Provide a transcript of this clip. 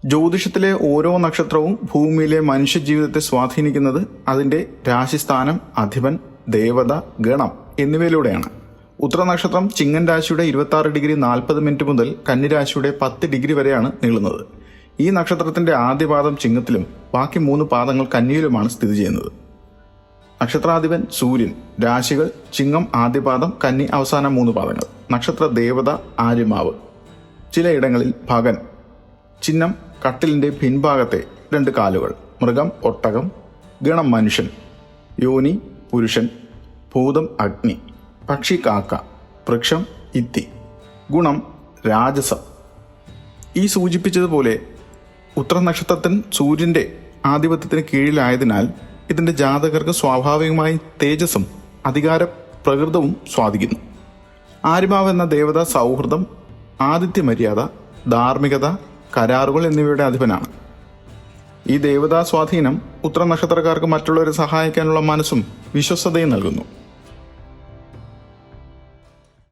ജ്യോതിഷത്തിലെ ഓരോ നക്ഷത്രവും ഭൂമിയിലെ മനുഷ്യജീവിതത്തെ സ്വാധീനിക്കുന്നത് അതിൻ്റെ രാശിസ്ഥാനം, അധിപൻ, ദേവത, ഗണം എന്നിവയിലൂടെയാണ്. ഉത്തര നക്ഷത്രം ചിങ്ങൻ രാശിയുടെ 26°40' മുതൽ കന്നിരാശിയുടെ 10° വരെയാണ് നീളുന്നത്. ഈ നക്ഷത്രത്തിന്റെ ആദ്യ പാദം ചിങ്ങത്തിലും ബാക്കി 3 പാദങ്ങൾ കന്നിയിലുമാണ് സ്ഥിതി ചെയ്യുന്നത്. നക്ഷത്രാധിപൻ സൂര്യൻ. രാശികൾ ചിങ്ങം ആദ്യപാദം, കന്നി അവസാന 3 പാദങ്ങൾ. നക്ഷത്ര ദേവത ആര്യമാവ്. ചിലയിടങ്ങളിൽ ഭഗൻ. ചിഹ്നം കട്ടിലിന്റെ പിൻഭാഗത്തെ 2 കാലുകൾ. മൃഗം ഒട്ടകം. ഗണം മനുഷ്യൻ. യോനി പുരുഷൻ. ഭൂതം അഗ്നി. പക്ഷി കാക്ക. വൃക്ഷം ഇത്തി. ഗുണം രാജസം. ഈ സൂചിപ്പിച്ചതുപോലെ ഉത്തര നക്ഷത്രത്തിന് സൂര്യന്റെ ആധിപത്യത്തിന് കീഴിലായതിനാൽ ഇതിന്റെ ജാതകർക്ക് സ്വാഭാവികമായി തേജസ്സും അധികാര പ്രകൃതവും സ്വാധീനിക്കുന്നു. ആര്യമാവ് എന്ന ദേവത സൗഹൃദം, ആതിഥ്യ മര്യാദ, ധാർമ്മികത, കരാറുകൾ എന്നിവയുടെ അധിപനാണ്. ഈ ദേവതാ സ്വാധീനം ഉത്തര നക്ഷത്രക്കാർക്ക് മറ്റുള്ളവരെ സഹായിക്കാനുള്ള മനസ്സും വിശ്വസ്തതയും നൽകുന്നു.